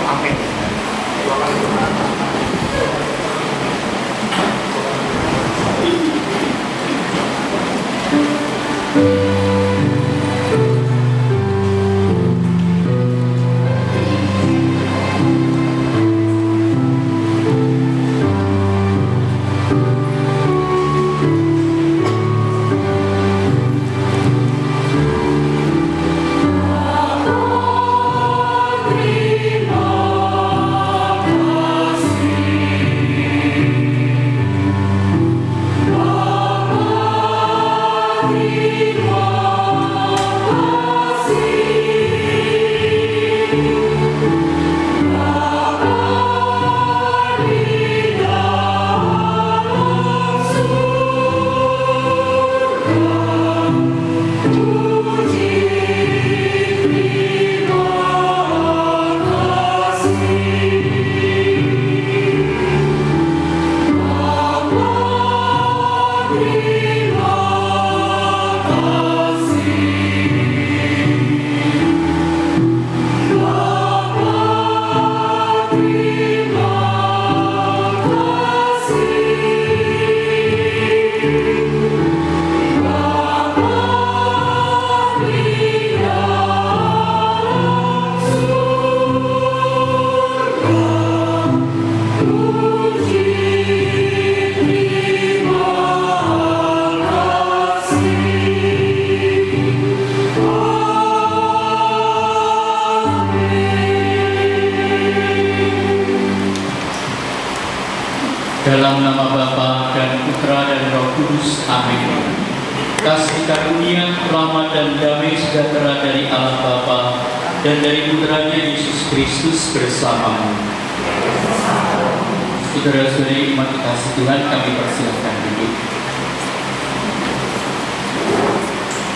Amin. Dalam nama Bapa dan Putra dan Roh Kudus, amin. Kasih karunia, rahmat dan damai sejahtera dari Allah Bapa dan dari Putranya Yesus Kristus bersamamu. Saudara-saudari umat kasih Tuhan, kami persilahkan duduk.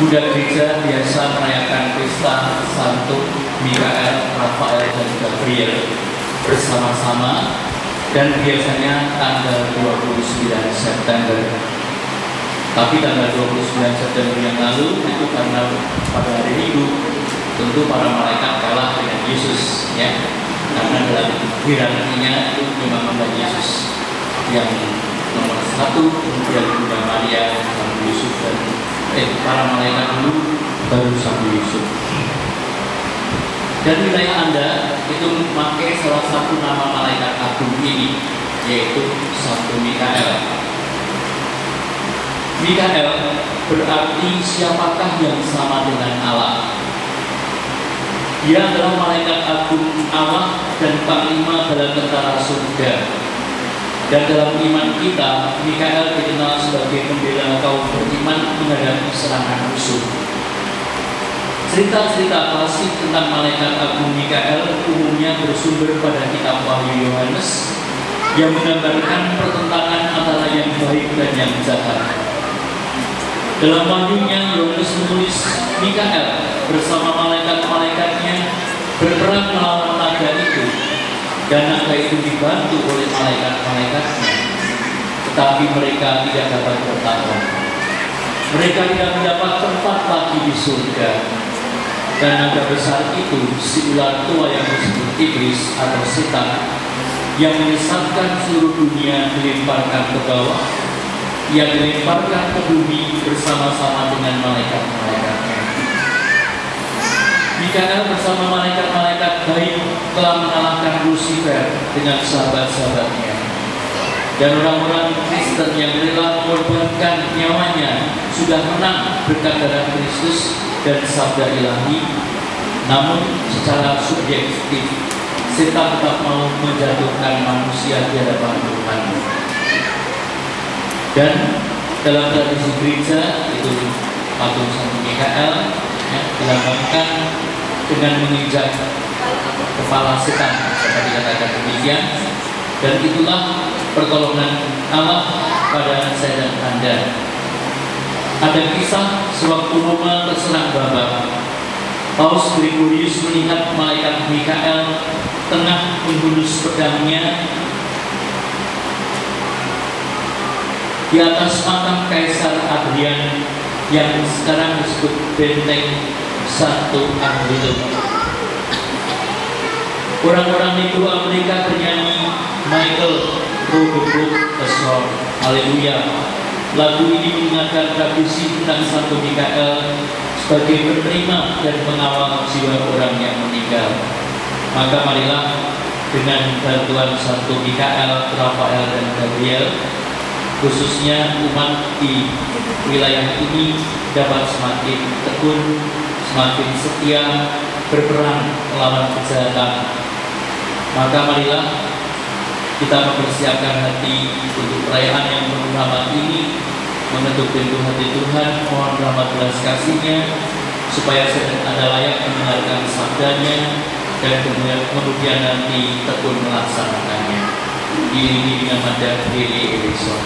Budak Gereja biasa merayakan pesta Santo Mikael, Rafael, dan Gabriel bersama-sama, dan biasanya tanggal 29 September. Tapi tanggal 29 September yang lalu itu karena pada hari Minggu, tentu para malaikat kalah dengan Yesus, ya. Karena dalam hierarkinya itu memang Yesus yang nomor satu, kemudian Bunda Maria, Sang Yusuf, dan para malaikat dulu, baru Sang Yusuf. Dan wilayah Anda itu memakai salah satu nama malaikat agung ini, yaitu Santo Mikael. Mikael berarti siapakah yang sama dengan Allah. Dia adalah malaikat agung Allah dan panglima dalam tentara surga. Dan dalam iman kita, Mikael dikenal sebagai pembela kaum beriman menghadapi serangan musuh. Cerita-cerita klasik tentang malaikat agung Mikael umumnya bersumber pada kitab Wahyu Yohanes yang menggambarkan pertentangan antara yang baik dan yang jahat. Dalam wahyunya, Yohanes menulis Mikael bersama malaikat-malaikatnya berperang melawan naga itu, dan naga itu dibantu oleh malaikat-malaikatnya, tetapi mereka tidak dapat bertahan. Mereka tidak mendapat tempat lagi di surga. Dan naga besar itu, si ular tua yang disebut iblis atau setan, yang menyesatkan seluruh dunia, dilemparkan ke bawah. Ia dilemparkan ke bumi bersama-sama dengan malaikat-malaikatnya. Mikael bersama malaikat-malaikat baik telah mengalahkan Lucifer dengan sahabat-sahabatnya. Dan orang-orang Kristen yang rela mengorbankan nyawanya sudah menang berkat darah Kristus dan sabda ilahi. Namun secara subjektif, setan tetap mau menjatuhkan manusia di hadapan Tuhan. Dan dalam tradisi gereja itu patung Santo Mikael dilambangkan dengan menginjak kepala setan, seperti dikatakan demikian. Dan itulah pertolongan Allah pada saya dan Anda. Ada kisah sewaktu Roma terserang Babak, Paus Gregorius melihat malaikat Mikael tengah menghunus pedangnya di atas makam Kaisar Adrian yang sekarang disebut Benteng Santo Angelo. Orang-orang di luar mereka bernyanyi, Michael, through the book a sword. Haleluya. Lagu ini mengingatkan tradisi tentang Santo Mikael sebagai penerima dan pengawal jiwa orang yang meninggal. Maka marilah dengan bantuan Santo Mikael, Rafael, dan Gabriel, khususnya umat di wilayah ini dapat semakin tekun, semakin setia berperang melawan kejahatan. Maka marilah kita mempersiapkan hati untuk perayaan yang penuh rahmat ini, mengetuk pintu hati Tuhan, mohon rahmat belas kasih-Nya, supaya Anda layak mendengarkan sabdanya dan kemudian nanti tekun melaksanakannya. Diiringi dengan mandat Billy Ellison.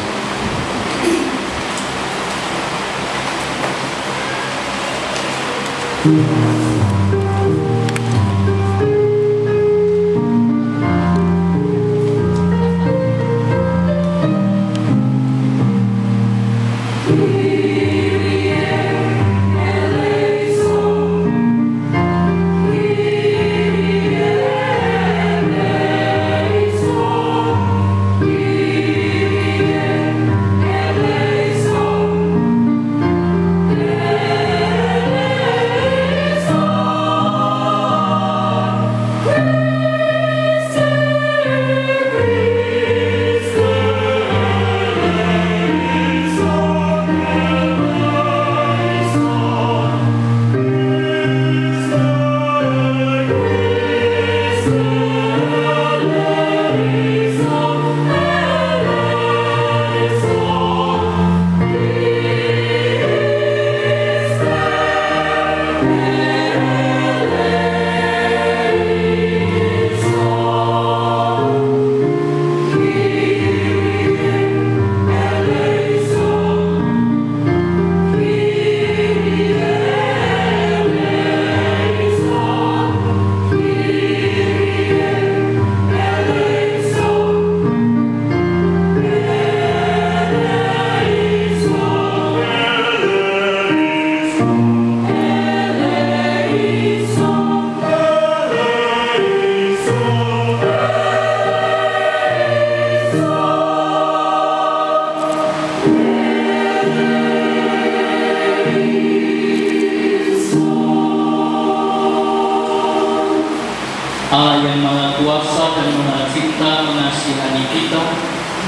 Allah yang Maha Kuasa dan Maha Cipta mengasihani kita,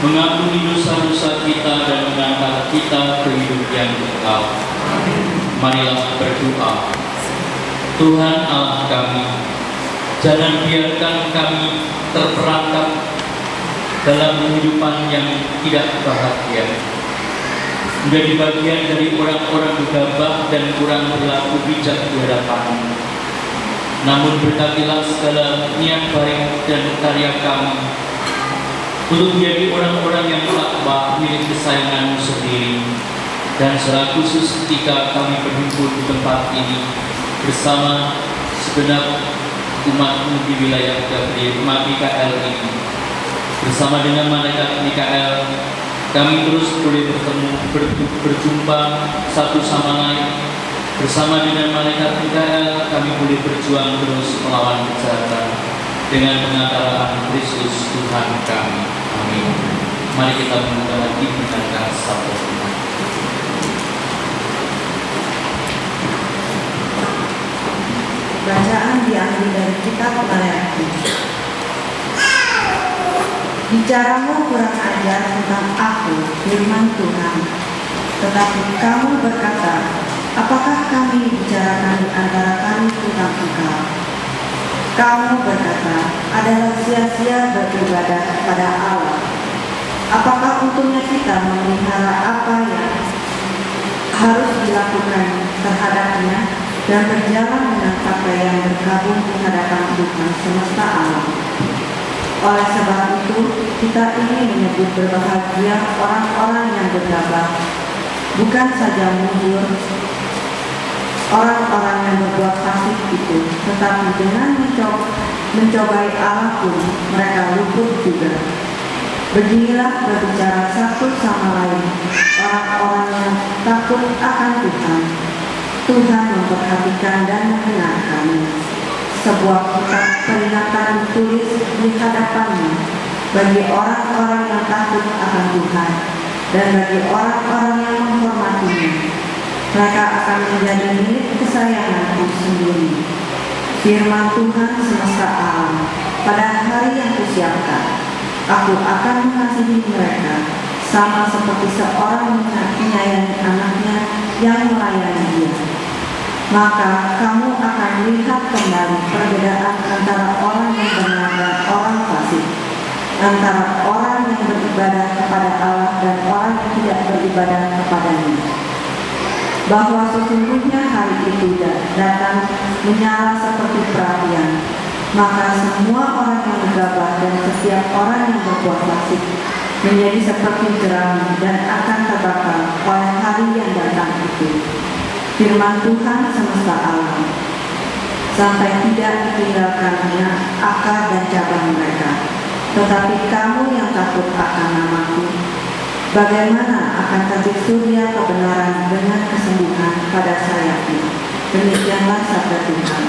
mengampuni dosa-dosa kita dan mengangkat kita ke hidup yang kekal. Marilah berdoa. Tuhan Allah kami, jangan biarkan kami terperangkap dalam kehidupan yang tidak bahagia, menjadi bagian dari orang-orang gegabah dan kurang berlaku bijak di hadapan-Mu. Namun berkatilah segala niat baik dan karya kami untuk menjadi orang-orang yang takwa milik kesayangan-Mu sendiri. Dan secara khusus ketika kami berhimpun di tempat ini bersama segenap umat-Mu di wilayah Gabriel, umat Mikael ini, bersama dengan malaikat Mikael, kami terus boleh bertemu, berjumpa satu sama lain. Bersama dengan malaikat Mikael, kami boleh berjuang terus melawan kejahatan dengan pengantaraan Kristus Tuhan kami. Amin. Mari kita membuka hati mendengarkan sabda Tuhan. Bacaan diambil dari kitab Maleakhi. Bicaramu kurang ajar tentang aku, firman Tuhan. Tetapi kamu berkata, apakah kami bicarakan di antara kami tentang engkau? Kamu berkata, adalah sia-sia beribadah kepada Allah. Apakah untungnya kita memelihara apa yang harus dilakukan terhadapnya dan berjalan dengan apa yang berkabung di hadapan Tuhan semesta alam? Oleh sebab itu, kita ingin menyebut berbahagia orang-orang yang bergabah, bukan saja mundur orang-orang yang berbuat fasik itu, tetapi dengan mencobai Allah pun mereka luput juga. Beginilah berbicara satu sama lain orang-orang yang takut akan Tuhan. Tuhan memperhatikan dan mendengar kami. sebuah kitab peringatan ditulis di hadapannya bagi orang-orang yang takut akan Tuhan dan bagi orang-orang yang menghormatinya. Mereka akan menjadi milik kesayanganku sendiri. Firman Tuhan semesta alam, pada hari yang kusiapkan, aku akan mengasihi mereka, sama seperti seorang menyayangi anaknya yang melayani dia. Maka kamu akan melihat kembali perbedaan antara orang yang benar dan orang fasik, antara orang yang beribadah kepada Allah dan orang yang tidak beribadah kepadanya. Bahwa sesungguhnya hari itu datang menyala seperti perapian, maka semua orang yang gegabah dan setiap orang yang berbuat fasik menjadi seperti jerami dan akan terbakar oleh hari yang datang itu. Firman Tuhan semesta alam, sampai tidak ditinggalkannya akar dan cabang mereka. Tetapi kamu yang takut akan namaku, bagaimana akan terbit surya kebenaran dengan kesembuhan pada sayapnya. Demikianlah sabda Tuhan.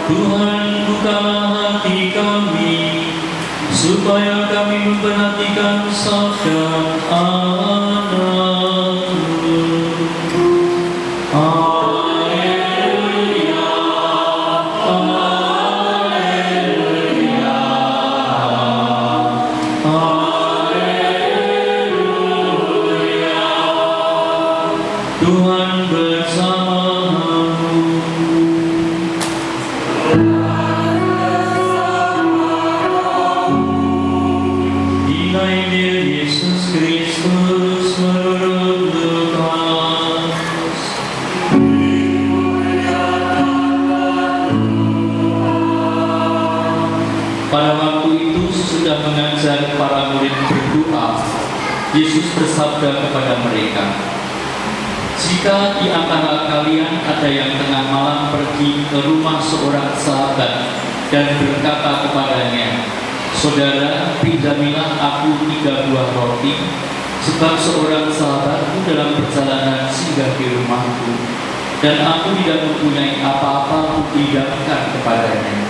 Tuhan, bukalah hati kami, supaya kami memperhatikan sabda anakmu. Haleluya, haleluya, haleluya. Tuhan bersamamu. Yesus Kristus menurut Lukas. Yesus bersabda kepada mereka, "Jika di antara kalian ada yang tengah malam pergi ke rumah seorang sahabat dan berkata kepadanya, 'Saudara, pinjamilah aku 3 buah roti, sebab seorang sahabatku dalam perjalanan singgah di rumahku, dan aku tidak mempunyai apa-apa untuk dihidangkan kepadanya.'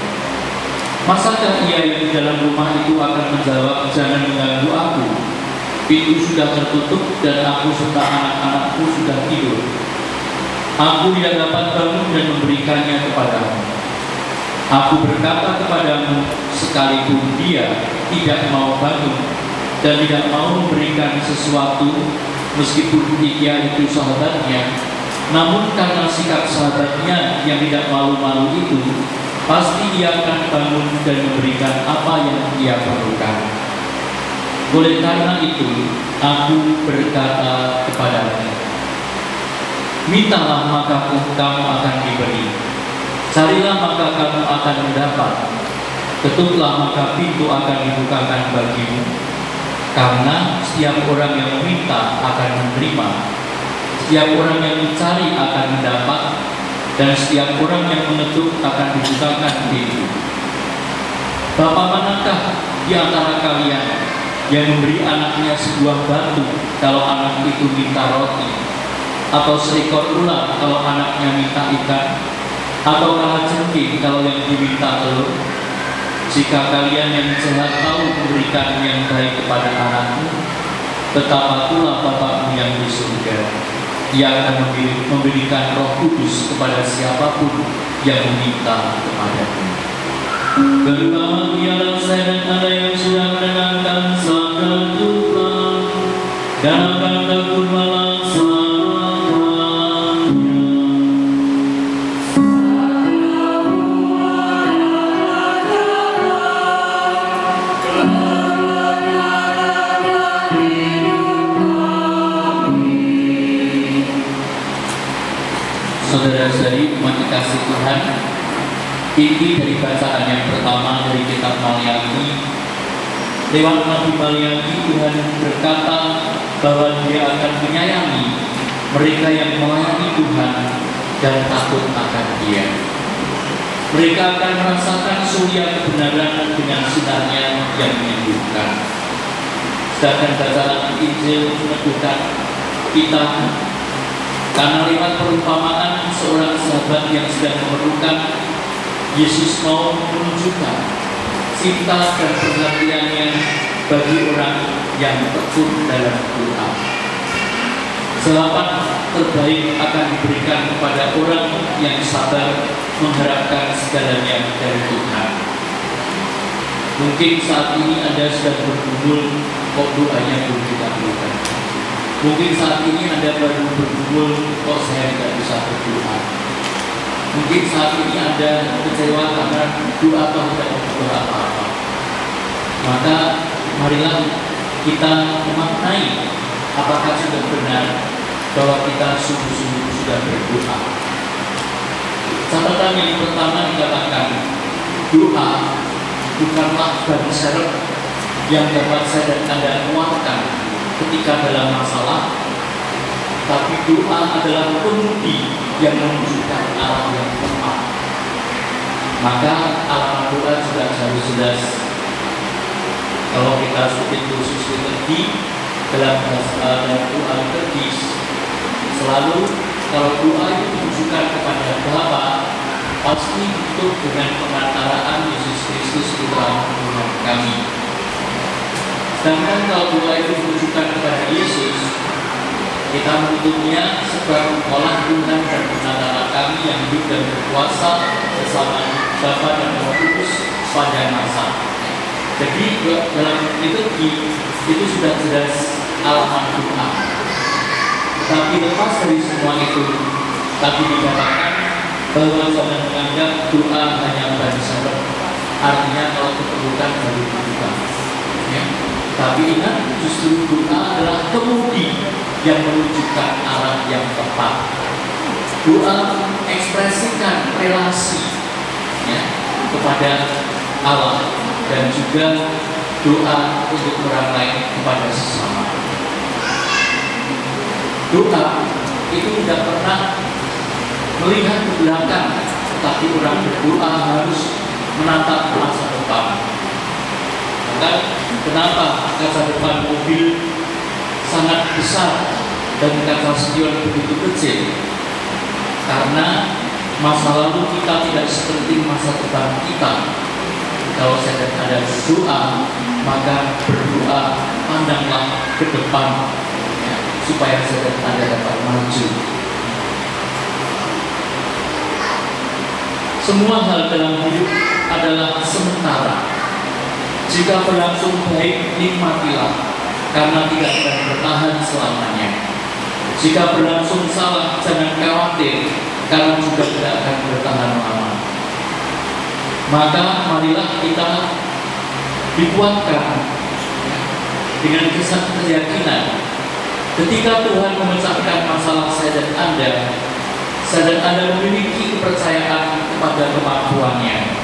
Masakah ia yang di dalam rumah itu akan menjawab, 'Jangan mengganggu aku. Pintu sudah tertutup dan aku serta anak-anakku sudah tidur. Aku tidak dapat bangun dan memberikannya kepadamu.' Aku berkata kepadamu, sekalipun dia tidak mau bangun dan tidak mau memberikan sesuatu, meskipun dia itu sahabatnya, namun karena sikap sahabatnya yang tidak malu-malu itu, pasti ia akan bangun dan memberikan apa yang ia perlukan. Oleh karena itu, aku berkata kepadamu, mintalah maka kamu akan diberi, carilah maka kamu akan mendapat, ketuklah maka pintu akan dibukakan bagimu. Karena setiap orang yang meminta akan menerima, setiap orang yang mencari akan mendapat, dan setiap orang yang mengetuk akan dibukakan pintu. Bapa manakah di antara kalian yang memberi anaknya sebuah batu kalau anak itu minta roti, atau seekor ular kalau anaknya minta ikan, atau kalajengking kalau yang diminta telur? Jika kalian yang jahat tahu memberikan yang baik kepada anakmu, betapa pula Bapakmu yang di surga, Ia akan memberikan Roh Kudus kepada siapapun yang meminta kepadanya. Berbahagialah saya dan Anda yang sudah mendengarkan sabda Tuhan dan akan tekun melaksanakannya. Saudara-saudari umat dikasih Tuhan, inti dari bacaan yang pertama dari kitab Maliaki, lewat Nabi Maliaki Tuhan berkata bahwa Dia akan menyayangi mereka yang melayani Tuhan dan takut akan Dia. Mereka akan merasakan surya kebenaran dengan sinarnya yang menyembuhkan. Sedangkan bacaan Injil meneguhkan kita, karena lewat perumpamaan seorang sahabat yang sedang memerlukan, Yesus mau menunjukkan cinta dan perhatiannya bagi orang yang tekun dalam doa. Selamat terbaik akan diberikan kepada orang yang sabar mengharapkan segalanya dari Tuhan. Mungkin saat ini Anda sedang bergumul, kok doanya belum dikabulkan. Mungkin saat ini Anda baru bergumul, kok saya tidak bisa berdoa. Mungkin saat ini Anda kecewa karena doa Tuhan tidak berdoa apa-apa. Maka marilah kita memaknai apakah sudah benar bahwa kita sungguh-sungguh sudah berdoa. Catatan yang pertama dikatakan, doa bukanlah ban serep yang dapat saya dan Anda kuatkan ketika dalam masalah, tapi doa adalah pengemudi yang menunjukkan arah yang tepat. Maka alamat doa sudah harus jelas. Kalau kita sedikit khusus liturgi dalam doa liturgi, selalu kalau doa itu ditujukan kepada Bapa, pasti itu dengan pengantaraan Yesus Kristus Putra Tuhan kami. Sedangkan kalau doa itu ditujukan kepada Yesus, kita menutupnya sebab olah Tuhan dan penantara kami yang hidup dan berkuasa bersama Bapa dan Roh Kudus pada masa. Jadi dalam liturgi itu sudah jelas alamat doa. Tapi lepas dari semua itu, tadi dikatakan bahwa jangan menganggap doa hanya ban serep. Artinya kalau diperlukan baru dibuka. Ya. Tapi ingat, justru doa adalah kemudi yang menunjukkan arah yang tepat. Doa ekspresikan relasi ya, kepada Allah, dan juga doa untuk orang lain kepada sesama. Doa itu tidak pernah melihat ke belakang, tapi orang berdoa harus menatap masa depan. Maka kenapa kaca depan mobil sangat besar dan kaca spion begitu kecil? Karena masa lalu kita tidak sepenting masa depan kita. Kalau saya ada berdoa, maka berdoa pandanglah ke depan, ya, supaya saya ada dapat maju. Semua hal dalam hidup adalah sementara. Jika berlangsung baik, nikmatilah, karena tidak akan bertahan selamanya. Jika berlangsung salah, jangan khawatir, karena juga tidak akan bertahan lama. Maka marilah kita dikuatkan dengan keyakinan. Ketika Tuhan memecahkan masalah saya dan Anda memiliki kepercayaan kepada kemampuannya.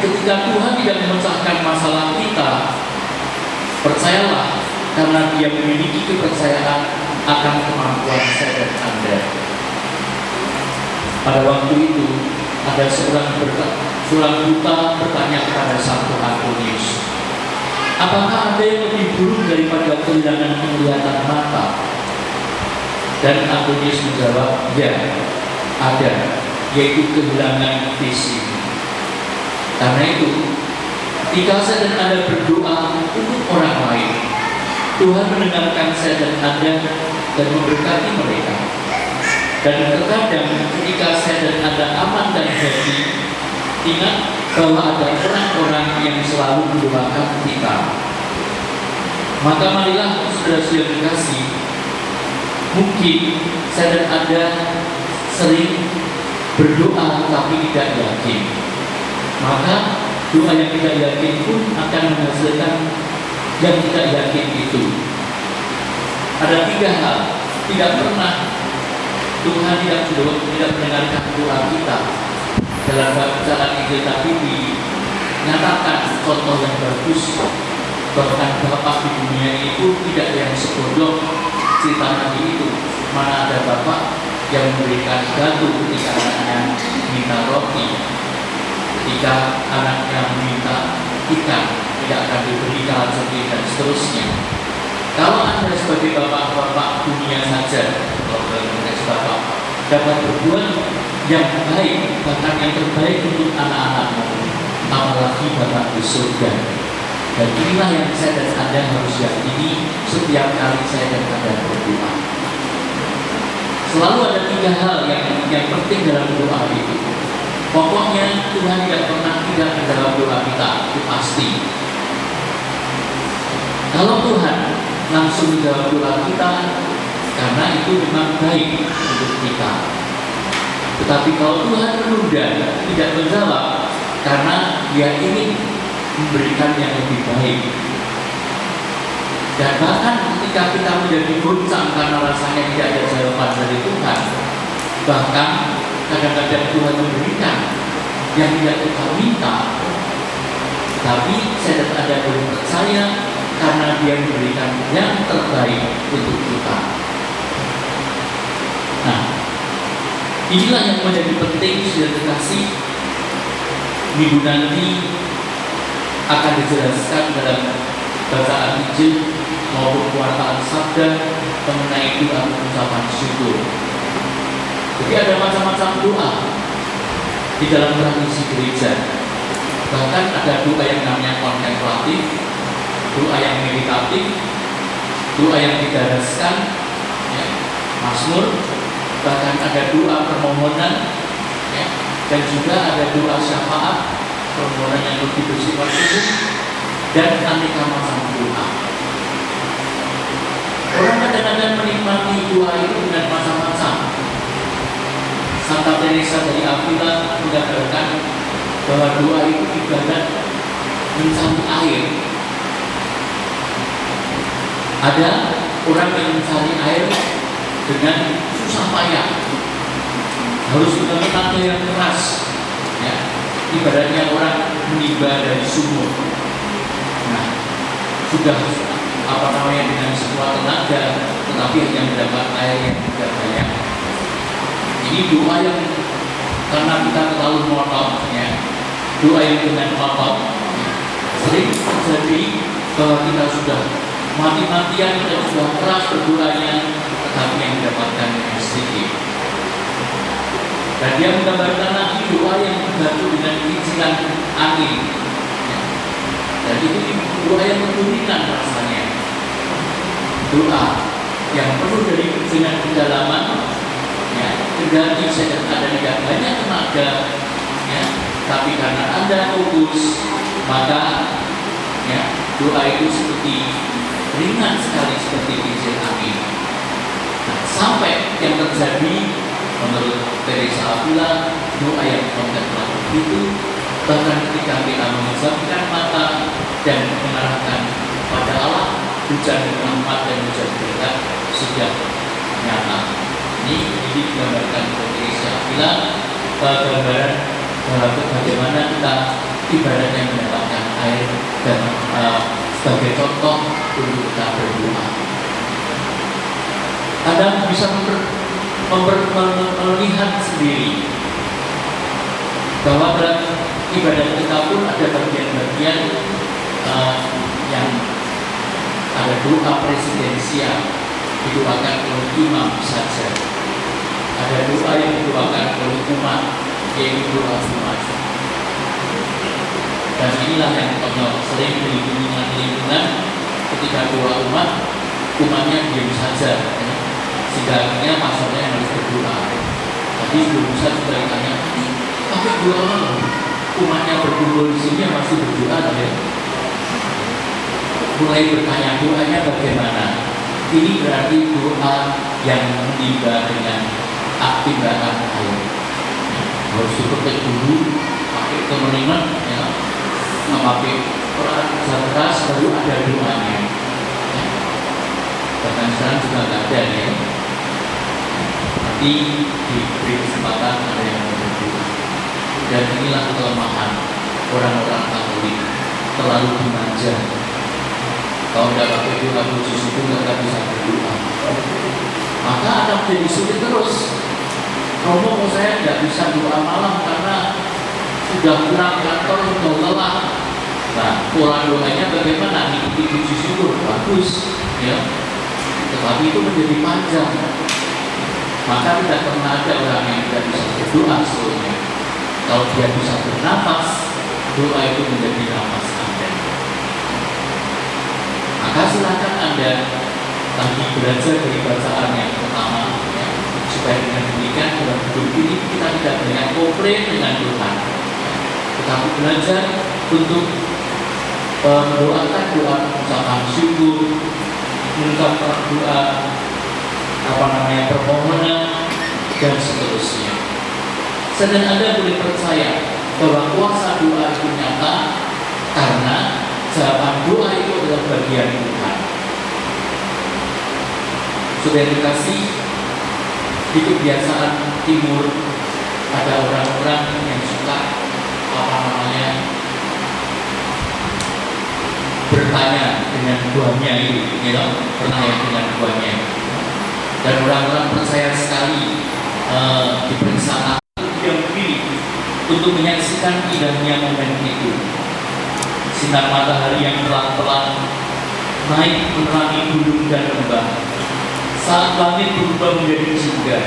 Ketika Tuhan tidak memecahkan masalah kita, percayalah, karena Dia memiliki kepercayaan akan kemampuan saya dan Anda. Pada waktu itu, ada seorang buta bertanya kepada Santo Antonius, apakah ada yang lebih buruk daripada kehilangan penglihatan mata? Dan Antonius menjawab, ya, ada, yaitu kehilangan visi. Karena itu, ketika saya dan Anda berdoa untuk orang lain, Tuhan mendengarkan saya dan Anda dan memberkati mereka. Dan terkadang ketika saya dan Anda aman dan happy, ingat bahwa ada orang-orang yang selalu mendoakan kita. Maka marilah saudara-saudara kekasih, mungkin saya dan Anda sering berdoa tapi tidak yakin. Maka doa yang tidak yakin pun akan menghasilkan yang tidak yakin itu. Ada 3 hal. Tidak pernah Tuhan tidak mendengarkan doa kita. Dalam bacaan Injil tadi dinyatakan contoh yang bagus, bahkan Bapak di dunia ini pun tidak yang sebodoh cerita tadi itu. Mana ada Bapak yang memberikan batu ketika anaknya minta roti, ketika anaknya meminta ikan tidak akan diberikan sedih, dan seterusnya. Kalau Anda sebagai bapak-bapak dunia saja, Bapak dapat berbuat yang baik, bahkan yang terbaik untuk anak-anakmu, apalagi Bapak di surga. Dan inilah yang saya dan Anda harus yakini setiap kali saya dan Anda berdoa. Selalu ada 3 hal yang penting dalam doa itu. Pokoknya Tuhan tidak pernah tidak di dalam doa kita, itu pasti. Kalau Tuhan langsung menjawab doa kita, karena itu memang baik untuk kita. Tetapi kalau Tuhan menunda, tidak menjawab, karena Dia ingin memberikan yang lebih baik. Dan bahkan ketika kita menjadi goncang karena rasanya tidak ada jawaban dari Tuhan, bahkan kadang-kadang Tuhan memberikan yang tidak kita minta, tapi saya dan Anda boleh percaya karena Dia memberikan yang terbaik untuk kita. Nah, inilah yang menjadi penting, sudah dikasih minggu nanti akan dijelaskan dalam bacaan Injil maupun kuartaan sabda mengenai doa ucapan syukur. Jadi ada macam-macam doa di dalam tradisi gereja. Bahkan ada doa yang namanya kontemplatif, doa yang meditatif, doa yang didaraskan, ya, Mazmur, bahkan ada doa permohonan, ya, dan juga ada doa syafaat, permohonan yang lebih bersifat umum, dan aneka macam doa. Orang kadang-kadang menikmati doa itu dengan macam-macam. Santa Teresa dari Avila menggambarkan bahwa doa itu ibarat mencari air. Ada orang yang mencari air dengan susah payah, harus dengan tenaga yang keras, ya. Ibaratnya orang menimba dari sumur. Nah, sudah dengan sebuah tenaga, tetapi hanya mendapat air yang tidak banyak. Ini doa yang karena kita terlalu monoton, ya, doa yang dengan monoton, sering terjadi bahwa kita sudah mati-matian, kita sudah keras berdoanya, tetapi yang didapatkan yang sedikit. Dan dia menggambarkan lagi doa yang terbantu dengan kincilan angin, ya. Dan itu doa yang menggunakan rasanya, doa yang penuh dari dengan kedalaman, ya. Kendati saya ada tidak banyak tenaga, ya, tapi karena Anda fokus, maka, ya, doa itu seperti ringan sekali seperti kincir angin. Nah, sampai yang terjadi menurut Teresa Avila, doa yang kontemplatif itu bahkan ketika kita memejamkan mata dan mengarahkan pada Allah, hujan rahmat dan hujan berkat sudah nyata. Ini digambarkan oleh Teresa Avila, gambaran bagaimana kita ibaratnya mendapatkan air dan sebagai contoh untuk kita berdoa. Anda bisa melihat sendiri bahwa dalam ibadah kita pun ada bagian-bagian yang ada doa presidensial didoakan oleh imam saja, ada doa yang didoakan oleh umat, yaitu doa umat. Dan inilah yang konyol, sering lingkungan ketika doa umatnya diam saja, ya. Sehingga akhirnya pasarnya harus berdoa. Tadi belum bisa juga ditanya, tapi doa umatnya berkumpul di sini masih berdoa, ya. Mulai bertanya doanya bagaimana. Ini berarti doa yang menimba dengan aktifkan air. Harus dipetik dulu, pakai kemeningan, ya. Pakai Quran keras, baru ada doanya. Ya. Bahkan sekarang juga nggak ada, ya. Nanti diberi kesempatan ada yang berdoa. Dan inilah kelemahan orang-orang Katolik, terlalu dimanja. Kalau tidak pakai doa khusus itu nggak bisa berdoa, maka akan menjadi sulit terus. Romo saya tidak bisa doa malam karena sudah pulang kantor, sudah lelah. Nah, pola doanya bagaimana? Ikuti puji syukur, bagus, ya. Tetapi itu menjadi panjang. Maka tidak pernah ada orang yang tidak bisa berdoa sebelumnya. Kalau dia bisa bernafas, doa itu menjadi nafas Anda. Maka silakan Anda lagi belajar dari bacaan yang pertama, ya, supaya dengan demikian dalam hidup ini kita tidak banyak komplain dengan Tuhan, tetapi belajar untuk mendoakan doa ucapan syukur, mengucapkan doa permohonan dan seterusnya. Dan Anda boleh percaya bahwa kuasa doa itu nyata karena jawaban doa itu adalah bagian Tuhan. Sudah dikasih di kebiasaan timur, ada orang-orang yang suka bertanya dengan buahnya itu, ya, pernah yang dengan buahnya. Dan orang-orang percaya sekali diperiksa yang pilih untuk menyaksikan indahnya momen itu. Sinar matahari yang pelan-pelan naik menerangi gunung dan lembah. Saat langit berubah menjadi jingga,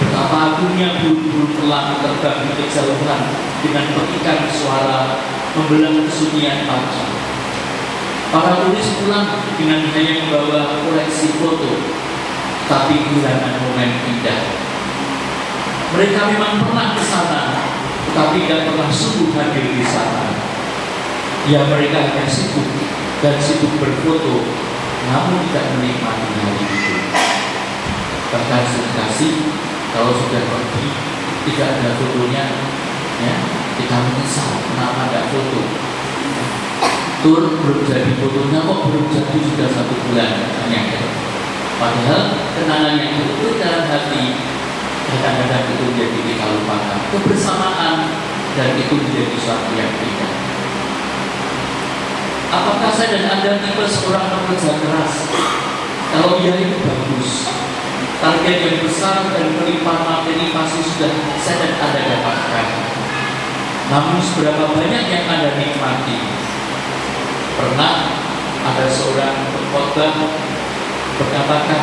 betapa agungnya burung-burung telah terbang di kejauhan dengan petikan suara membelah kesunyian pagi. Para turis pulang dengan hanya membawa koleksi foto, tapi kehilangan momen indah. Mereka memang pernah ke sana, tetapi tidak pernah sungguh hadir di sana. Ya, mereka hanya sibuk dan sibuk berfoto, namun tidak menikmati hari itu. Bahkan sedikasih, kalau sudah pergi tidak ada fotonya, ya, kita menyesal kenapa tidak foto. Tur belum jadi fotonya, kok belum jadi sudah 1 bulan, hanya. Padahal kenangan yang betul dalam hati kadang-kadang itu menjadi kita lupakan kebersamaan, dan itu menjadi suatu yang indah. Apakah saya dan Anda tipe seorang pekerja keras? Kalau iya itu bagus. Target yang besar dan melimpah materi pasti sudah saya dan Anda dapatkan. Namun seberapa banyak yang Anda nikmati? Pernah ada seorang pengkhotbah berkatakan,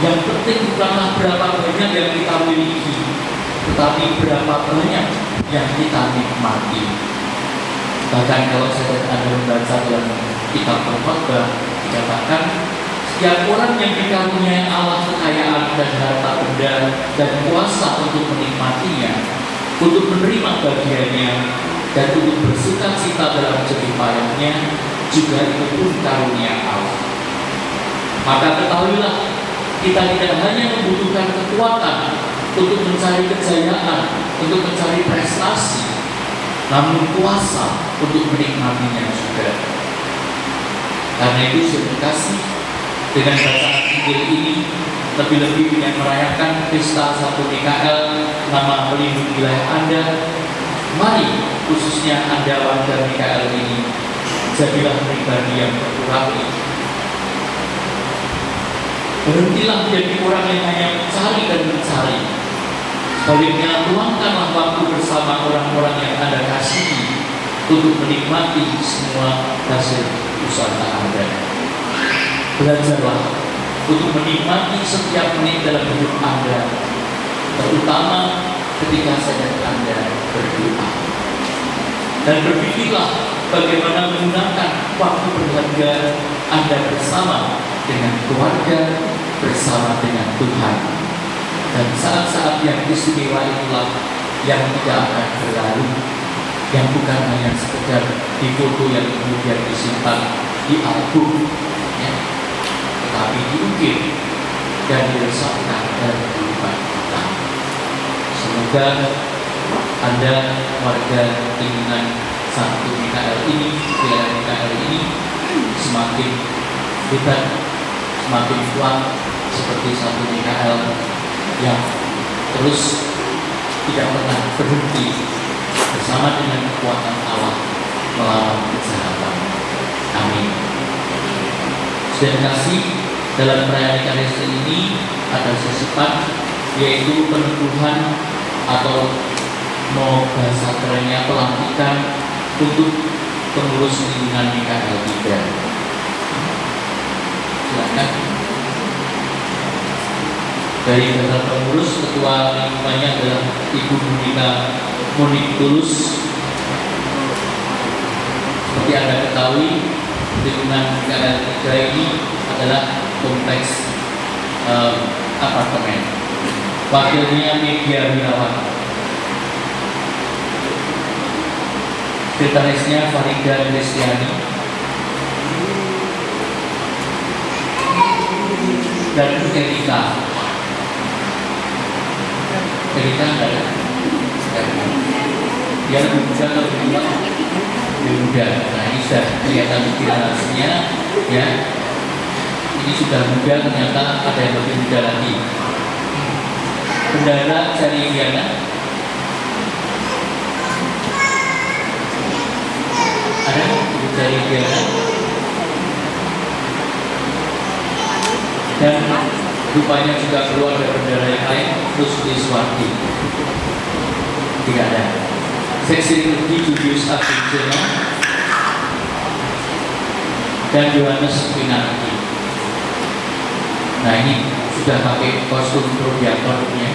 yang penting bukanlah berapa banyak yang kita miliki, tetapi berapa banyak yang kita nikmati. Bahkan kalau saya dan Anda membaca dalam kitab pengkhotbah, dikatakan setiap orang yang dikaruniai Allah kekayaan dan harta benda dan kuasa untuk menikmatinya, untuk menerima bagiannya, dan untuk bersuka cita dalam jerih payahnya, juga itu pun karunia Allah. Maka ketahuilah, kita tidak hanya membutuhkan kekuatan untuk mencari kejayaan, untuk mencari prestasi, namun kuasa untuk menikmatinya juga. Karena itu saya kasih dengan bacaan Injil ini, lebih-lebih yang merayakan pesta 1 Mikael, nama pelindung wilayah Anda. Mari khususnya Anda warga Mikael ini, jadilah pribadi yang berkurang. Berhentilah menjadi orang yang hanya mencari dan mencari. Sebaliknya, luangkanlah waktu bersama orang-orang yang Anda kasihi untuk menikmati semua hasil usaha Anda. Belajarlah untuk menikmati setiap menit dalam hidup Anda, terutama ketika saya dan Anda berdoa. Dan berpikirlah bagaimana menggunakan waktu berharga Anda bersama dengan keluarga, bersama dengan Tuhan. Dan saat-saat yang istimewa itulah yang tidak akan berlalu, yang bukan hanya sekedar di foto yang kemudian disimpan di album, ya, tetapi diukir dan diresapkan dalam kehidupan kita. Semoga Anda warga lingkungan 1 Mikael ini, wilayah Mikael ini, semakin hebat, semakin kuat seperti 1 Mikael yang terus tidak pernah berhenti bersama dengan kekuatan Allah melawan kejahatan. Amin. Sudah kasih dalam perayaan Ekaristi ini ada sesepan, yaitu peneguhan atau mau bahasa kerennya pelantikan untuk pengurus lingkungan Mikael Tiga. Silakan. Dari daftar pengurus, ketua lingkungannya adalah Ibu Monik Tulus. Seperti Anda ketahui, lingkungan Mikael Tiga ini adalah kompleks apartemen. Wakilnya Media Wirawan, sekretarisnya Farida Kristiani, dan Erika. Erika nggak ada? Dia lebih muda atau lebih tua? Lebih muda. Nah, ini sudah kelihatan generasinya, ya. Ini sudah muda, ternyata ada yang lebih muda lagi. Bendara Cari Diana, ada Cari Diana, dan rupanya juga perlu ada bendara yang lain, terus Iswati. Tidak ada. Seksi Rudy Julius Abduljono dan Yohanes Pinardi. Nah, ini sudah pakai kostum probiatornya.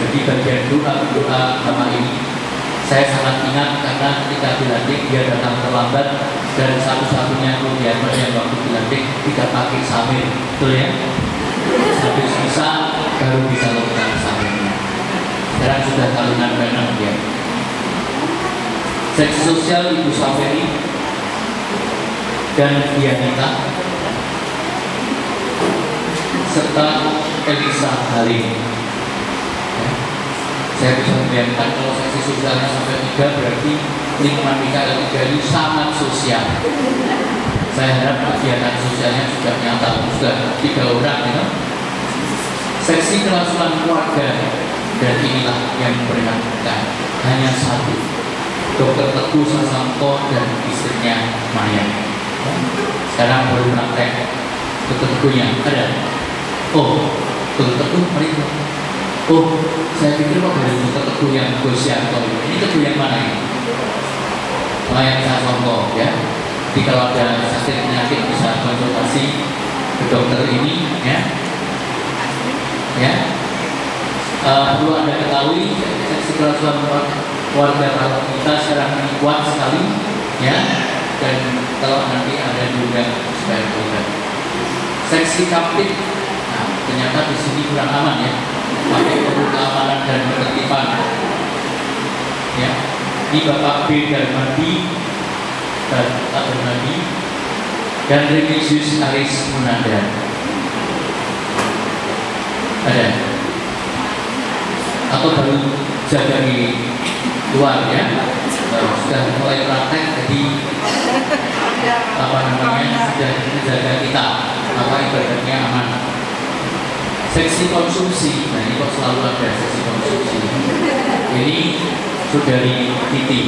Jadi bagian doa sama ini saya sangat ingat karena ketika dilantik dia datang terlambat dan satu-satunya probiator yang waktu dilantik tidak pakai samir, betul ya? Habis bisa baru bisa lakukan samirnya. Sekarang sudah tahunan ke-6 dia. Seksi sosial Ibu Saferi dan Dianita serta Elisa Halim. Ya. Saya bisa membayangkan kalau seksi sosialnya sampai 3, berarti lingkungan Mikael 3 ini sangat sosial. Saya harap kegiatan sosialnya sudah nyata, sudah 3 orang, ya. Seksi kelangsungan keluarga, dan inilah yang memprihatinkan, hanya 1, Dr. Teguh Sasanto dan istrinya Maya. Sekarang baru praktek Dokter Teguhnya ada. Oh, Dokter Teguh mereka. Oh, saya pikir kok dari Dokter Teguh yang Gosianto ini Teguh yang mana ini? Yang Sasongko ya. Jadi kalau ada sakit penyakit bisa konsultasi ke dokter ini ya. Ya. Perlu Anda ketahui seksi kelangsungan warga rawat kita sekarang ini kuat sekali ya, dan kalau nanti ada juga supaya program seksi kapit, nah ternyata di sini kurang aman ya, pakai perlu keamanan dan ketertiban ya. Ini Bapak B Darmadi dan Pak Darmadi dan Renisius Aris Munanda ada atau baru jaga di luar ya, sudah mulai praktek, jadi apa namanya sudah menjaga kita apa ibadahnya aman. Seksi konsumsi, nah ini kok selalu ada seksi konsumsi. Ini saudari Titi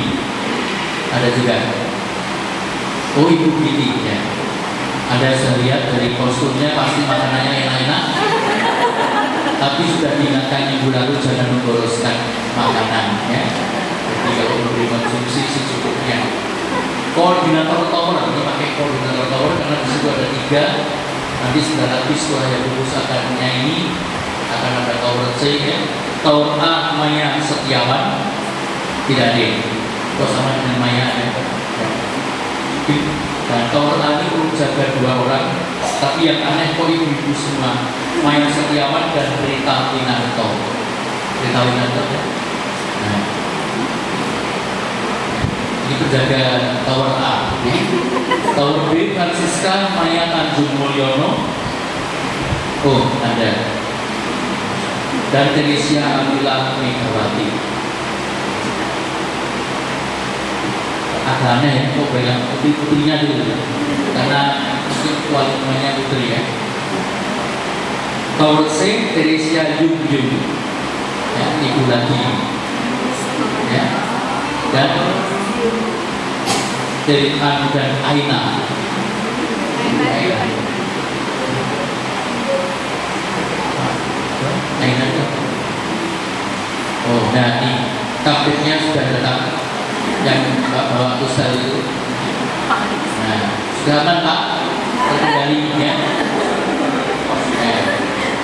ada juga. Oh Ibu Titi ya, ada saya lihat dari kostumnya pasti makanannya enak-enak. Tapi sudah diingatkan minggu lalu jangan memboroskan makanan ya. Jadi kalau memberi konsumsi secukupnya. Koordinator tower, ini pakai koordinator tower karena di situ ada 3. Nanti sebentar lagi setelah yang lulus akarnya ini akan ada tower C ya. Tower A Maya Setiawan tidak ada. Kok sama dengan Maya ya. Dan tower A ini perlu jaga 2 orang. Tapi yang aneh kok ibu-ibu semua, Maya Setiawan dan Rita Winanto. Rita Winanto ya. Nah, ini penjaga tower A. Tower B Francisca Maya Tanjung Mulyono. Oh ada. Dan Teresia Amila Megawati. Agak aneh ya, kok bilang putri-putrinya dulu ya. Karena kualitasnya putri ya. Tower C Teresia Yung ya, ibu lagi ya. Dan dari Anu dan Aina. Aina itu. Oh, nah ini kapitnya sudah datang yang bawa pusat itu. Nah, sudah aman Pak, terkendali ya.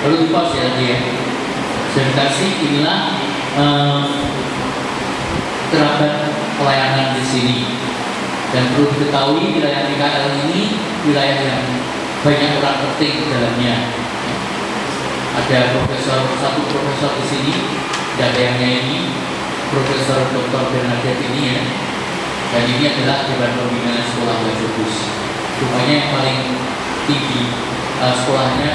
Perlu di pos ya nanti ya. Presentasi inilah kerabat pelayanan di sini. Dan perlu diketahui wilayah PKL ini wilayah yang banyak orang penting di dalamnya. Ada satu profesor di sini, dan yang ini Profesor Dr. Bernadette ini ya. Dan ini adalah Dewan Pembinaan Sekolah Wajibus. Rupanya yang paling tinggi sekolahnya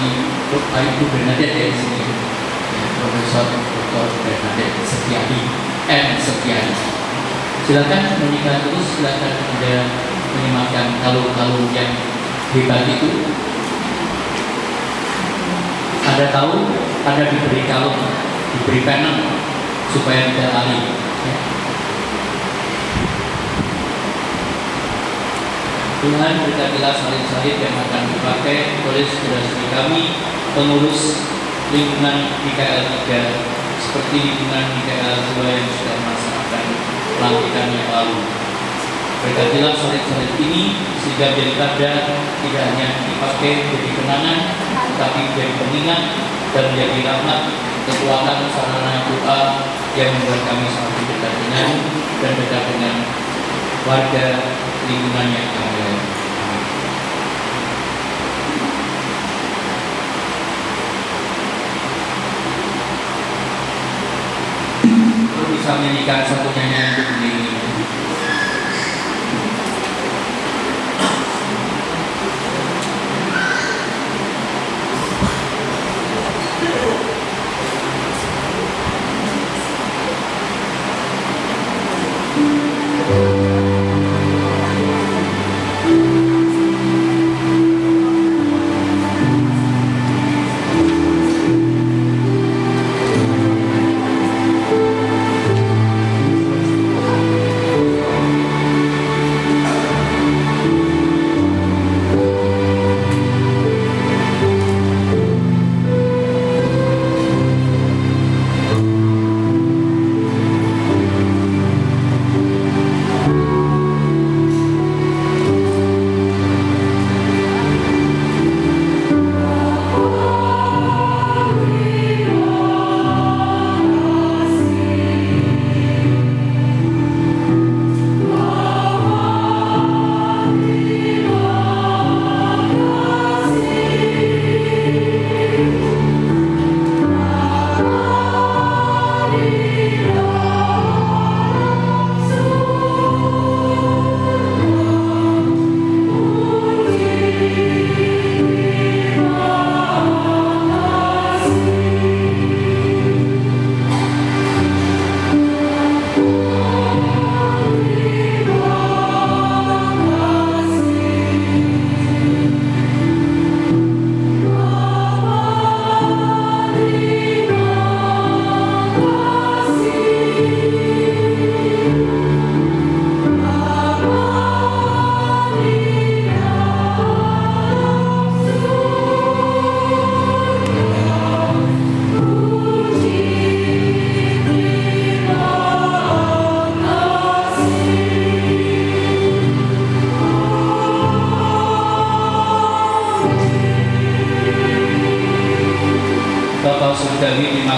di Ibu Bernadette ya di sini. Profesor Dr. Bernadette Setiadi Setiadi. Silakan menikah terus, silakan Anda menyematkan kalung-kalung yang hebat itu. Anda tahu, Anda diberi kalung, diberi penang supaya tidak lari. Tuhan berkatilah salib-salib yang akan dipakai oleh saudara-saudari kami pengurus lingkungan PKL 3 seperti lingkungan PKL 2 yang sudah melaksanakan pelantikan yang lalu. Berkatilah salib-salib ini sehingga menjadi tanda tidak hanya dipakai menjadi kenangan, tetapi menjadi pengingat dan menjadi rahmat, kekuatan sarana doa yang membuat kami semakin dekat dengan dan dekat dengan warga lingkungan yang ada. Bisa menyanyikan satu nyanyian untuk ini.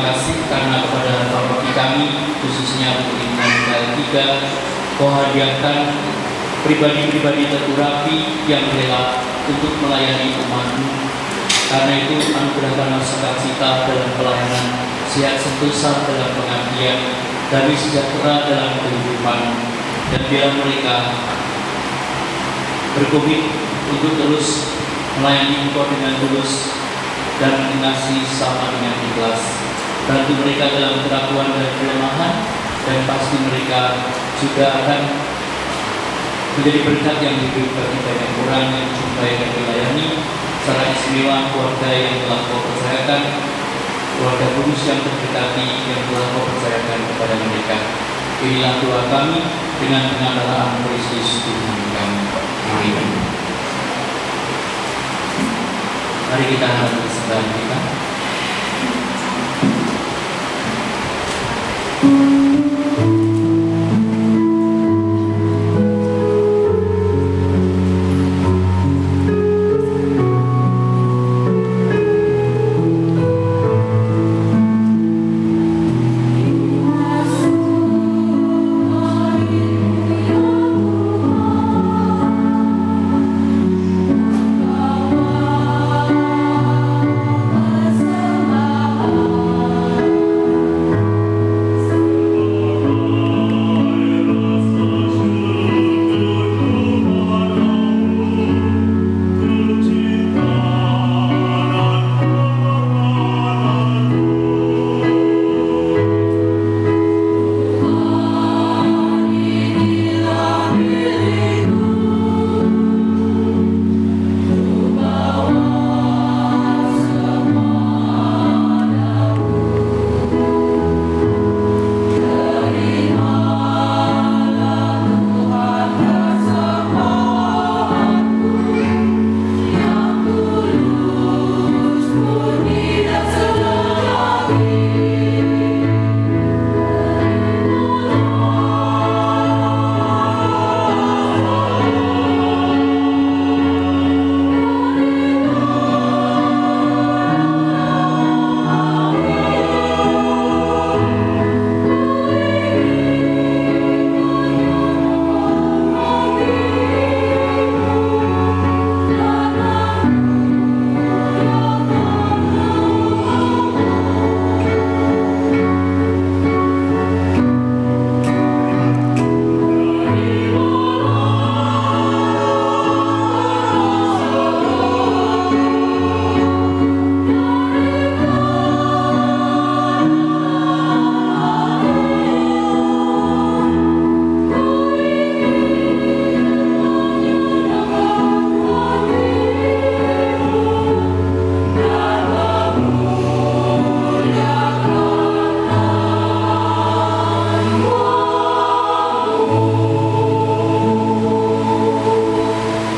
kasih karena kepada paroki kami, khususnya Pemerintahan Ketiga, Kau hadiahkan pribadi-pribadi terurapi yang rela untuk melayani umat-Mu. Karena itu anugerahkanlah sukacita dalam pelayanan, sehat sentosa dalam pengabdian, damai sejahtera dalam kehidupan, dan biarlah mereka berkomit untuk terus melayani Engkau dengan tulus dan mengasihi sama dengan ikhlas. Bantu mereka dalam keraguan dan kelemahan, dan pasti mereka juga akan menjadi berkat yang hidup bagi banyak orang yang jumpai dan dilayani. Secara istimewa keluarga yang telah Kau percayakan, keluarga kudus yang terdekati yang telah Kau percayakan kepada mereka. Inilah doa kami dengan pengantaraan Kristus Tuhan kami. Amin. Mari kita angkat persembahan kita.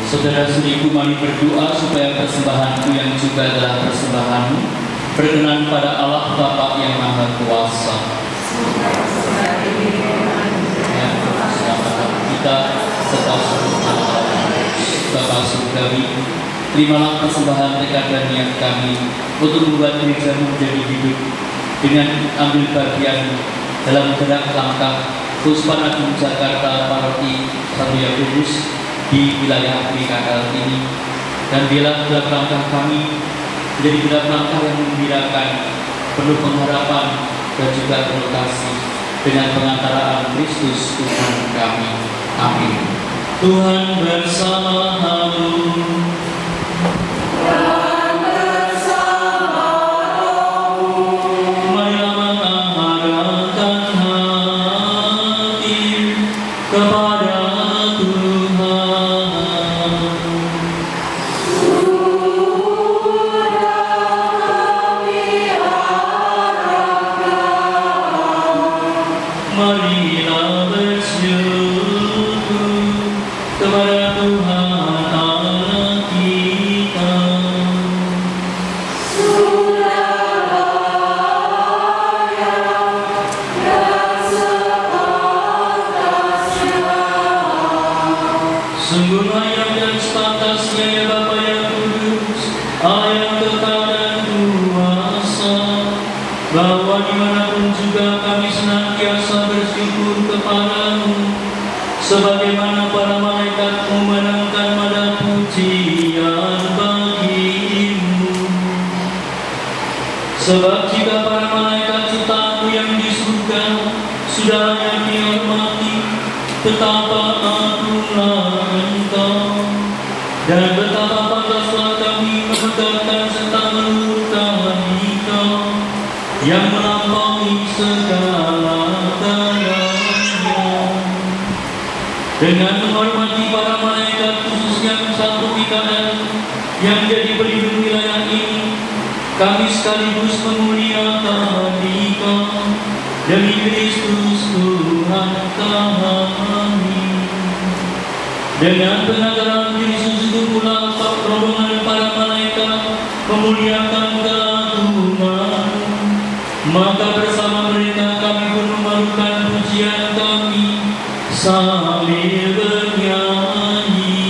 Saudara-saudariku, mari berdoa supaya persembahanku yang juga adalah persembahanmu berkenan pada Allah Bapa yang Maha Kuasa. Ya, keselamatan kita serta seluruh Bapa surgawi, terimalah persembahan rekatan yang kami untuk membuat gerejamu menjadi hidup dengan ambil bagian dalam gerak langkah Keuskupan Agung Jakarta Paroki Santo Yakobus di wilayah PKL ini, dan biarlah gerak langkah kami menjadi gerak langkah yang menggembirakan, penuh pengharapan dan juga penuh kasih dengan pengantaraan Kristus Tuhan kami. Amin. Tuhan bersama-mu. Bahwa dimanapun juga kami senantiasa bersyukur kepadamu, sebagaimana para malaikat memandangkan pada pujian bagimu. Sebab jika para malaikat ciptaanmu yang di surga sudah layak dihormati, betapa agunglah Engkau, dan betapa pantaslah kami memegahkan serta meluhurkan Engkau yang melampaui segala-galanya. Dengan menghormati para malaikat, khususnya Satu Mikael yang jadi pelindung wilayah ini, kami sekaligus memuliakan Engkau demi Kristus Tuhan kami. Dengan pengajaran Yesus itu pula rombongan para malaikat memuliakan keagungan, maka bersama mereka kami pun memadukan pujian kami sambil bernyanyi.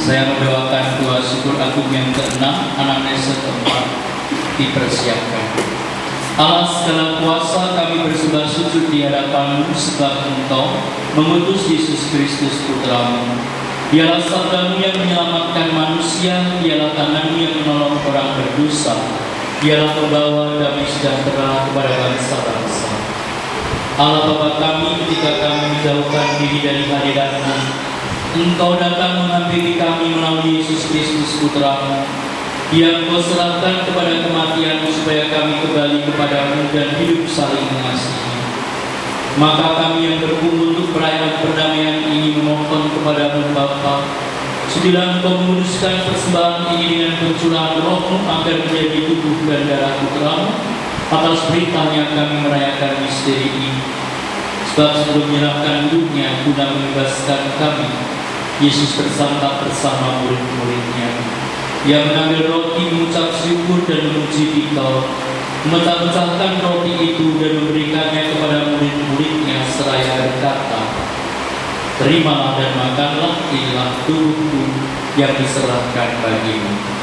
Saya mendoakan doa syukur agung yang ke-6, anamnesa ke-4 dipersiapkan. Allah segala kuasa, kami bersembah sujud di hadapan-Mu sebab Engkau mengutus Yesus Kristus Putra-Mu. Dialah sabda-Mu yang menyelamatkan manusia, dialah tangan-Mu yang menolong orang berdosa, dialah pembawa damai sejahtera kepada bangsa-bangsa. Allah Bapa kami, ketika kami menjauhkan diri dari hadirat-Mu, Engkau datang menghampiri kami melalui Yesus Kristus Putra-Mu, yang Kau serahkan kepada kematian-Mu supaya kami kembali kepadamu dan hidup saling mengasihi. Maka kami yang berkumpul untuk perayaan perdamaian ini memohon kepada-Mu Bapa, sudilah Engkau menguduskan persembahan ini dengan pencurahan Roh-Mu agar menjadi tubuh dan darah Putra-Mu. Atas perintahnya kami merayakan misteri ini. Sebab sebelum menyerahkan hidupnya guna membebaskan kami, Yesus bersantap bersama murid-muridnya. Ia mengambil roti, mengucap syukur dan memuji Dikau, memecah-mecahkan roti itu dan memberikannya kepada murid-muridnya seraya berkata, "Terimalah dan makanlah, inilah tubuhku yang diserahkan bagimu."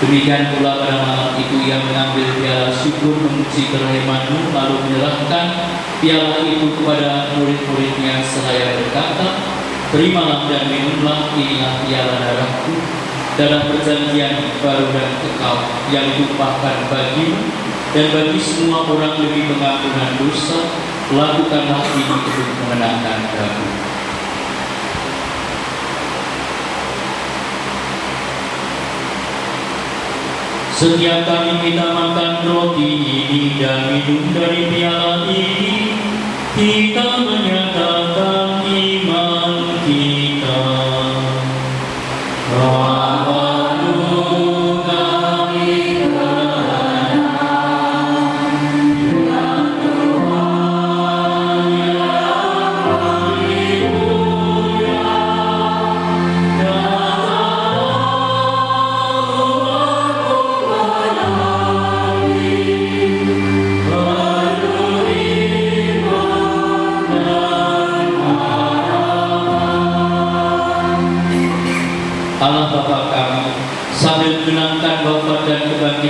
Demikian pula pada malam itu ia mengambil piala syukur, memuji kerahiman-Mu, lalu menyerahkan piala itu kepada murid-muridnya seraya berkata, "Terimalah dan minumlah, inilah piala darah-Ku, darah perjanjian baru dan kekal yang ditumpahkan bagimu dan bagi semua orang demi pengampunan dosa. Lakukanlah ini untuk mengenangkan Aku." Setiap kali kita makan roti ini dan minum dari piala ini, kita menyatakan iman kita.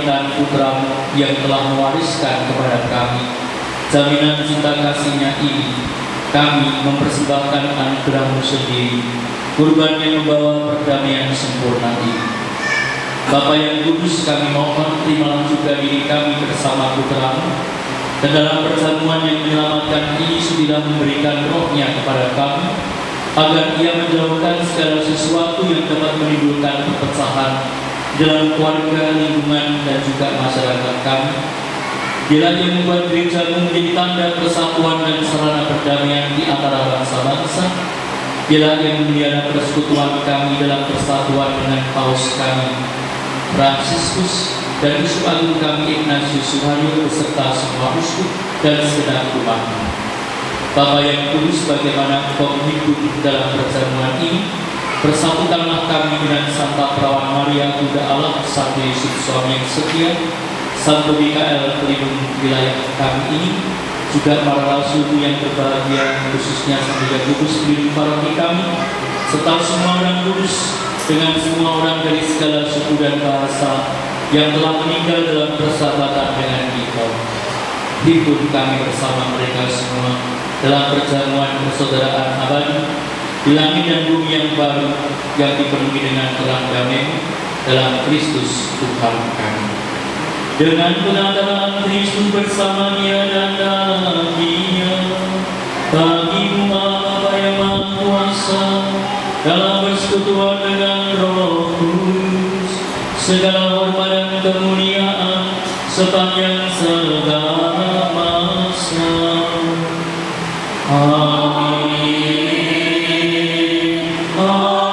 kebangkitan Putra-Mu yang telah mewariskan kepada kami jaminan cinta kasih-Nya ini, kami mempersembahkan anugerah-Mu sendiri, kurban yang membawa perdamaian sempurna ini. Bapa yang kudus, kami mohon terimalah juga diri kami bersama Putra-Mu, dan dalam perjamuan yang menyelamatkan ini sudilah memberikan roh-Nya kepada kami, agar Ia menjauhkan segala sesuatu yang dapat menimbulkan perpecahan dalam keluarga, lingkungan, dan juga masyarakat kami. Bila Ia membuat gereja-Mu menjadi tanda persatuan dan sarana perdamaian di antara bangsa-bangsa, bila Ia memelihara persekutuan kami dalam persatuan dengan Paus kami Fransiskus dan Uskup Agung kami Ignatius Suharyo beserta semua uskup dan segenap umat-Mu. Bapa yang kudus, bagaimana Engkau hidup dalam perjamuan ini, persatukanlah kami dengan Santa Perawan Maria, Bunda Allah, Santo Yusuf suami yang setia, Santo Mikael pelindung wilayah kami ini, juga para rasul yang berbahagia, khususnya Santo Yakobus pelindung paroki kami, serta semua orang kudus dengan semua orang dari segala suku dan bahasa yang telah meninggal dalam persahabatan dengan kita. Himpun kami bersama mereka semua dalam perjamuan persaudaraan abadi di langit dan bumi yang baru, yang dipenuhi dengan terang damai dalam Kristus Tuhan kami. Dengan pengantaraan Kristus bersama Dia dan dalam-Nya, bagi-Mu Bapa yang Maha Kuasa, dalam persekutuan dengan Roh Kudus, segala hormat dan kemuliaan sepanjang segala masa. Amin. Amin.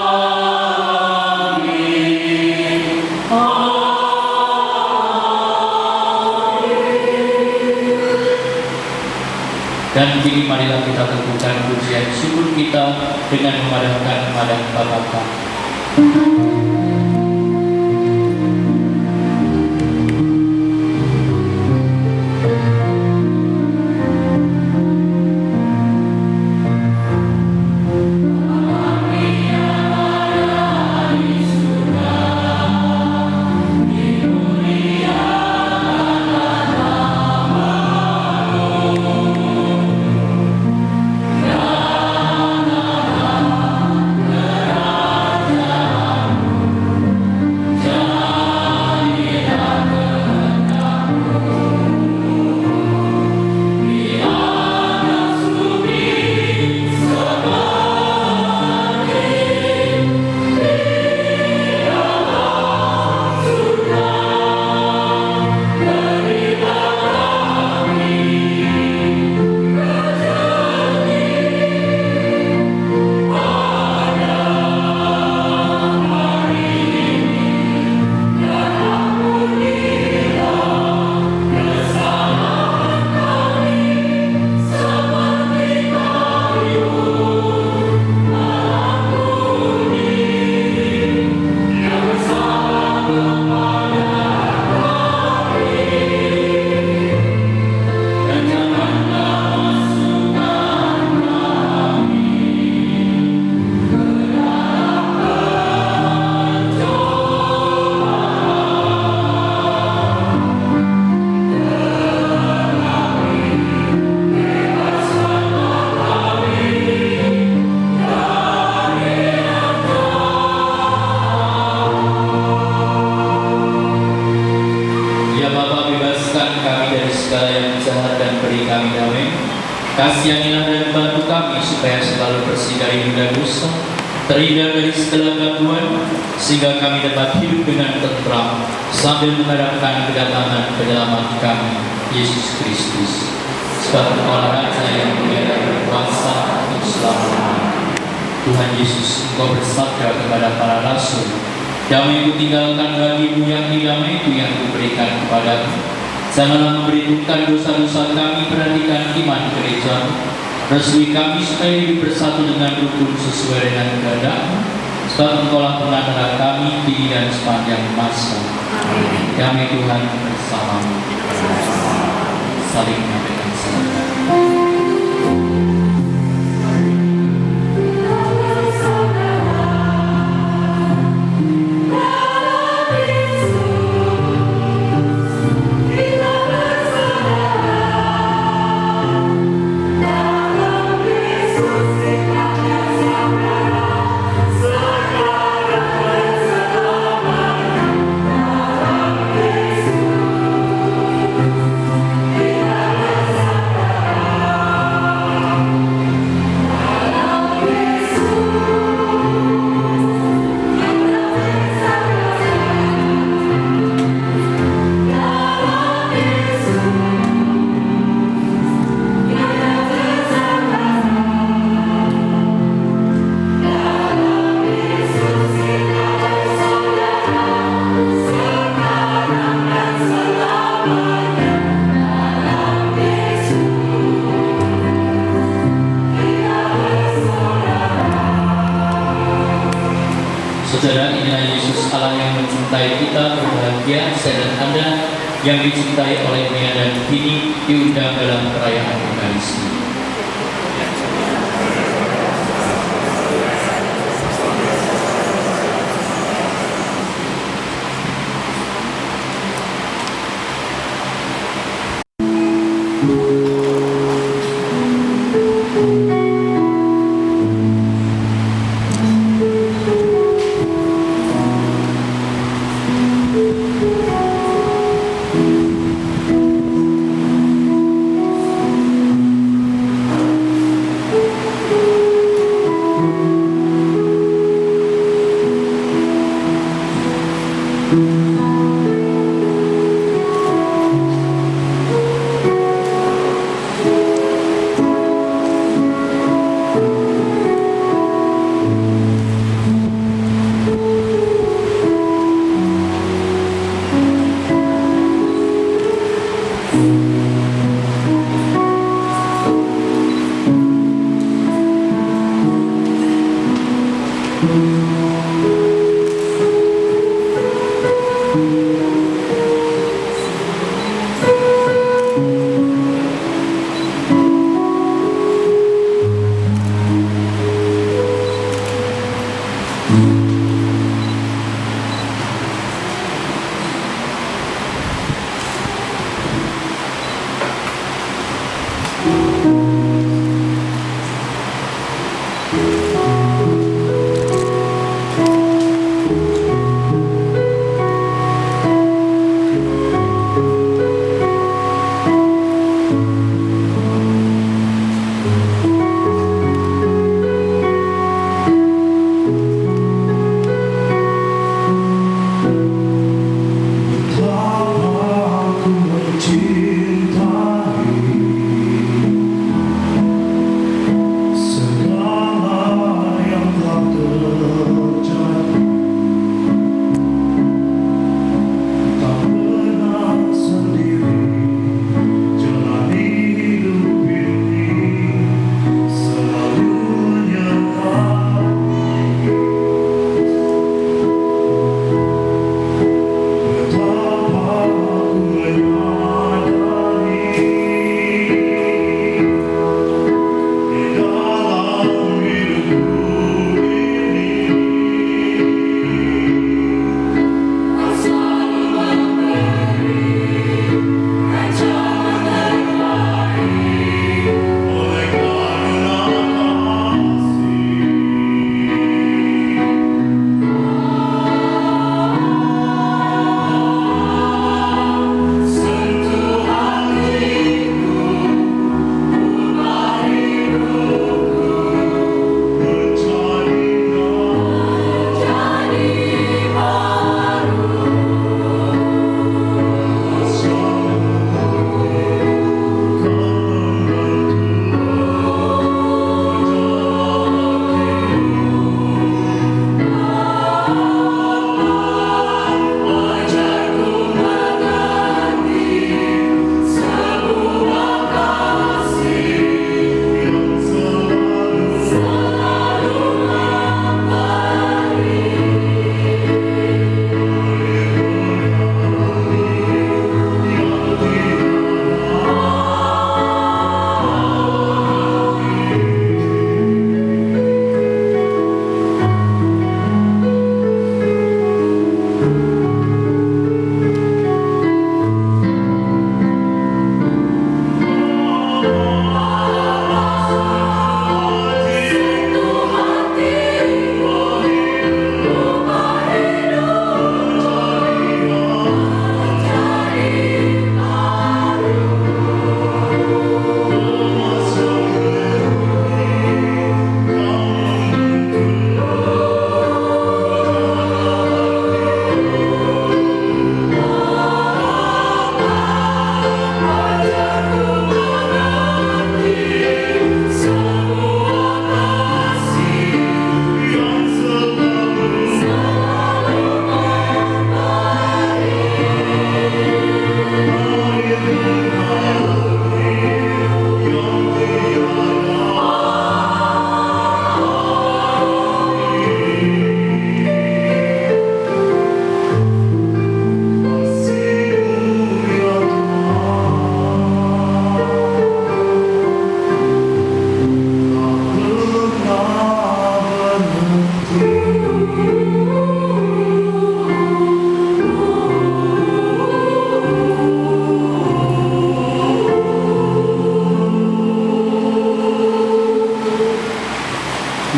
Amin. Dan kini marilah kita teguhkan pujian syukur kita dengan memadamkan padang Bapa kami. Kasihanilah dan bantu kami supaya selalu bersih dari noda dosa, terhindar dari segala gangguan, sehingga kami dapat hidup dengan tentram sambil mengharapkan kedatangan penyelamat kami, Yesus Kristus. Sebab Engkau Raja yang mulia dan berkuasa untuk selamanya. Tuhan Yesus, Engkau bersabda kepada para rasul, damai ku tinggalkan bagimu, yang damai itu yang kuberikan kepadamu. Janganlah memberitakan dosa-dosa kami, perhatikan iman gereja. Restui kami supaya hidup bersatu dengan rukun sesuai dengan kehendak-Mu. Sebab Engkaulah pengantara kami kini dan sepanjang masa. Damai Tuhan bersamamu. Saling menyampaikan salam. yang dicintai olehnya dan kini diundang dalam perayaan Ekaristi.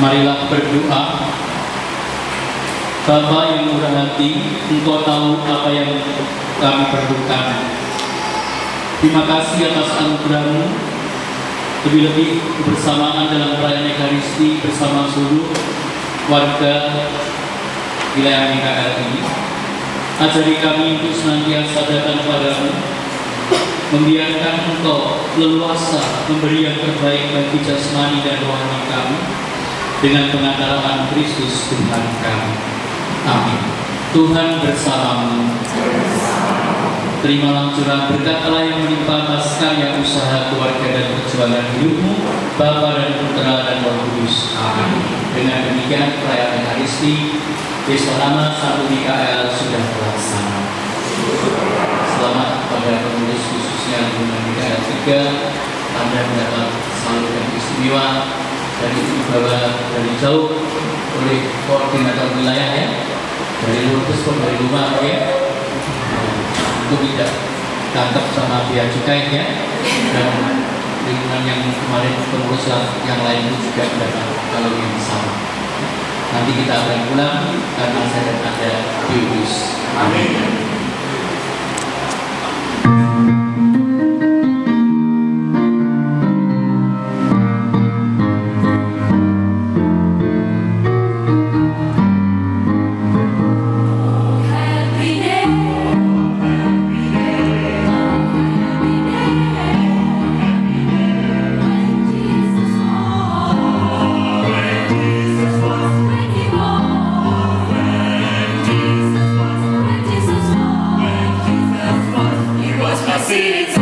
Marilah berdoa. Bapa yang murah hati, Engkau tahu apa yang kami perlukan. Terima kasih atas anugerah-Mu, lebih-lebih kebersamaan dalam perayaan Ekaristi bersama seluruh warga wilayah MKL ini. Ajari kami untuk senantiasa datang kepadamu, membiarkan Engkau leluasa memberi yang terbaik bagi jasmani dan rohani kami dengan pengantaran Kristus Tuhan kami. Amin. Tuhan bersamamu. Terimalah curah berkat Allah yang menimpa atas karya usaha keluarga dan perjuangan hidupmu, Bapa dan Putra dan Roh Kudus. Amin. Dengan demikian perayaan Ekaristi bersama satu MKL sudah terlaksana. Selamat kepada pengurus khususnya lingkungan MKL 3. Anda mendapat saluran istimewa dari dibawa dari jauh oleh koordinator wilayah ya, dari Lourdes dari rumah ya. Untuk tidak tangkap sama pihak cukai ya, dan lingkungan yang kemarin pengurus yang lain itu juga mendapat kalau yang sama. Nanti kita akan pulang karena saya dan Anda diurus. Amin. City.